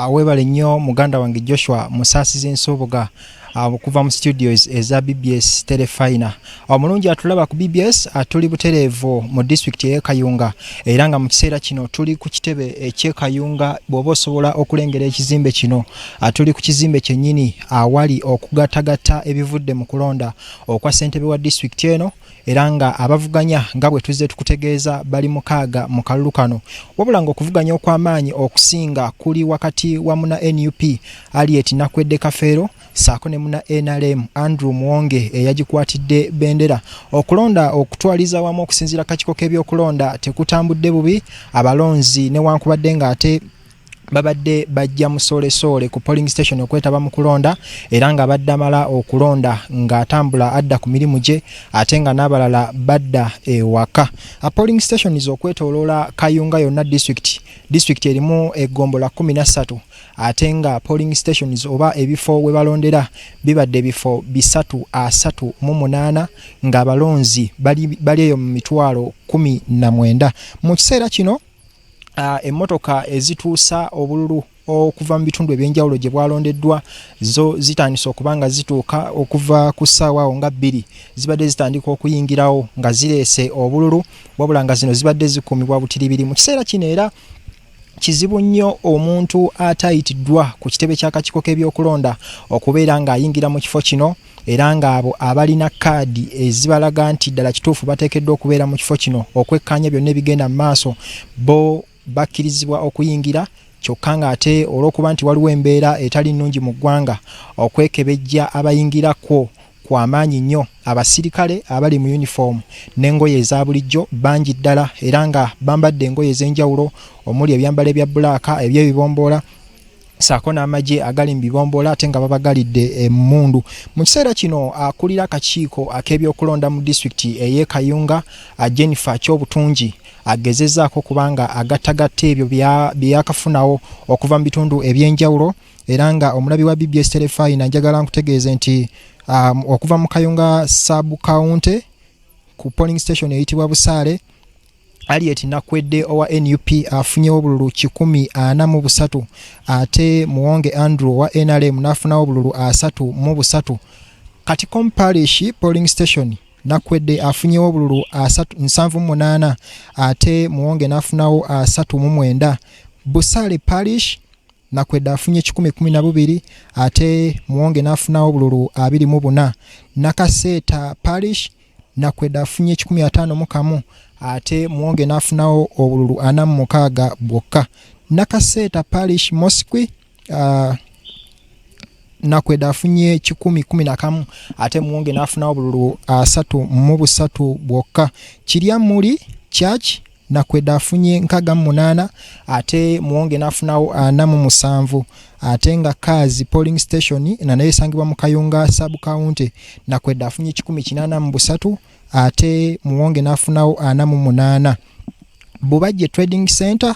webale nnyo muganda wange Joshua Musaasizi Nsoboga okuva mu studios eza BBS Telefina. Omulungi atulaba ku BBS atuli butereevu mu district ye Kayunga era nga mu kiseera kino tuli ku kitebe ekye Kayunga bw'oba osobola okulengera ekizimbe kino atuli ku kizimbe kyennyini awali okugatagata ebivudde mu kulonda okwa ssentebe wa district eno era nga abavuganya nga bwe tuzze tukutegeeza bali mukaaga mu kalulu kano wabula nga okuvuganya okw'amaanyi okusinga kuli wakati wa muna NUP Aliet Nakwedde Kafeero saako ne muna NRM Andrew Muwonge eyagikwatidde bendera okulonda okutwaliza wamu okusinziira kakiiko k'ebyokulonda tekutambudde bubi abalonzi newankubadde nga ate babadde bajja musolesole ku polling station okwetaba mu kulonda era nga badde amala okulonda nga atambula adda ku mirimu gye ate nga n'abalala badda ewaka. Polling stations okwetoloola Kayunga yonna district erimu eggombola 13 ate nga polling stations oba ebifo we balondera bibadde bifo 338 nga abalonzi bali eyo mu mitwalo 19. Mu kiseera kino emmotoka ezituusa obululu okuva mu bitundu ebyenjawulo gye bwalondeddwa zo zitandise okubanga zituuka okuva ku ssaawa awo nga 2 zibadde zitandika okuyingirawo nga zireese obululu wabula nga zino zibadde zikuumibwa butiribiri. Mu kiseera kino era kizibu nnyo omuntu atayitiddwa ku kitebe ky'akakiiko k'ebyokulonda okubeera ng'ayingira mu kifo kino era nga abo abalina kaadi ezibalaga nti ddala kituufu bateekeddwa okubeera mu kifo kino okwekkaanya byonna ebigenda mu maaso bo bakkirizibwa okuyingira kyokka nga ate olw'okuba nti waliwo embeera etali nnungi mu ggwanga okwekebejja abayingirako kw'amaanyi nnyo. Abasirikale abali mu uniform n'engoye eza bulijjo bangi ddala era nga bambadde engoye ez'enjawulo omuli ebyambalo ebya bbulaaka eby'ebibomboola saako n'amagye agali mu bibomboola ate nga babagalidde emmundu. Mu kiseera kino akulira akakiiko ak'ebyokulonda mu district ey'e Kayunga Jennifer Kyobutungi agezezzaako kubanga agatagatta ebyo byakafunawo okuva mu bitundu ebyenjawulo era nga omulabi wa BBS Telefina njagala nkutegeeze nti okuva mu Kayunga sub county ku polling station eyitibwa Busaale Aliet Nakwedde owa NUP afunye obululu 143 ate Muwonge Andrew wa NRM nafuna obululu 33. Kati Parish polling station Nakwedde afunye obululu 78 ate Muwonge nafunawo 39. Busaale Parish Nakwedde afunye 12 ate Muwonge nafunawo obululu 24. Nakaseeta Parish Nakwedde afunye 51 ate Muwonge nafunawo obululu 46 bwokka. Nakaseeta Parish Mosque Nakwedde afunye 11 ate Muwonge nafunawo obululu 33 bwokka. Kiryamuli Church Nakwedde afunye 68 ate Muwonge nafunawo 47 ate nga Kazi polling station nayo esangibwa mu Kayunga sub county Nakwedde afunye 83 ate Muwonge nafunawo 48. Bubajje trading center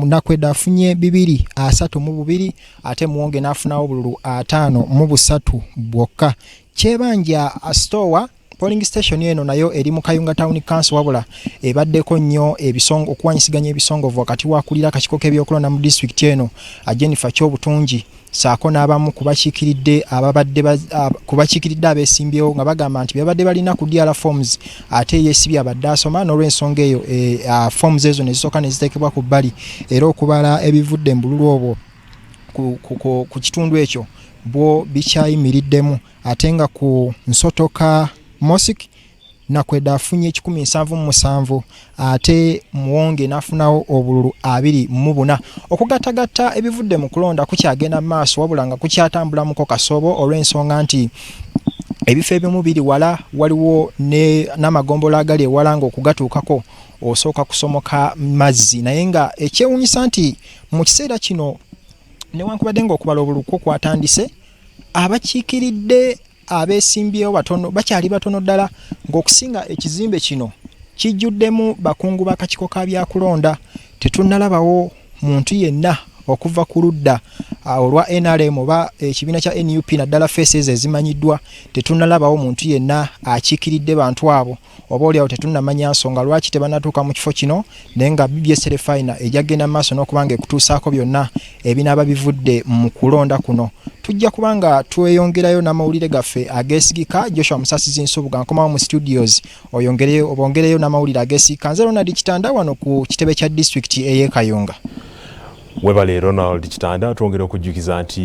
Nakwedde afunye 232 ate Muwonge nafunawo obululu 53 bwokka. Kyebanja store polling station eno nayo eri mu Kayunga Town Council wabula ebaddeko nnyo ebisongo okuwanyisiganya ebisongovu wakati wakulira akakiiko k'ebyokulonda mu district eno Jennifer Kyobutungi saako n'abamu kubakiikiridde abeesimbyewo nga bagamba nti babadde balina ku DL forms ate yeesibye abadde asoma n'olw'ensonga eyo forms ezo ne zisooka ne ziteekebwa ku bbali era okubala ebivudde mu bululu obwo ku kitundu ekyo bwo bikyayimiriddemu ate nga ku Nsotoka Mosque Nakwedde afunye 177 ate Muwonge nafunawo obululu 24. Okugatagatta ebivudde mu kulonda kukyagenda mu maaso wabula nga kukyatambulamuko kasobo olw'ensonga nti ebifo ebimu biri wala waliwo n'amagombola agali ewala nga okugatuukako osooka kusomoka mazzi naye nga ekyewuunyisa nti mu kiseera kino newankubadde nga okubala obululu kwatandise abakiikiridde abeesimbyewo batono bakyali batono ddala ng'okusinga ekizimbe kino kijjuddemu bakungu b'akakiiko ka byakulonda tetunnalabawo muntu yenna okuva ku ludda olwa NRM oba ekibiina kya NUP naddala faces ezimanyiddwa tetunnalabawo muntu yenna akiikiridde bantu abo oba oliawo tetunnamanya nsonga lwaki tebanatuuka mu kifo kino naye nga BBS Telefina ejagenda maaso n'okubanga ekutuusaako byonna ebinaaba bivudde mu kulonda kuno. Tujja kubanga tweyongerayo n'amawulire gaffe ageesigika. Joshua Musasizi Nsubuga nkomawo mu studios obongereyo n'amawulire ageesigika. Nze Ronald Kitanda wano ku kitebe kya district ey'e Kayunga. Webale Ronald Kitanda, twongera okujjukiza nti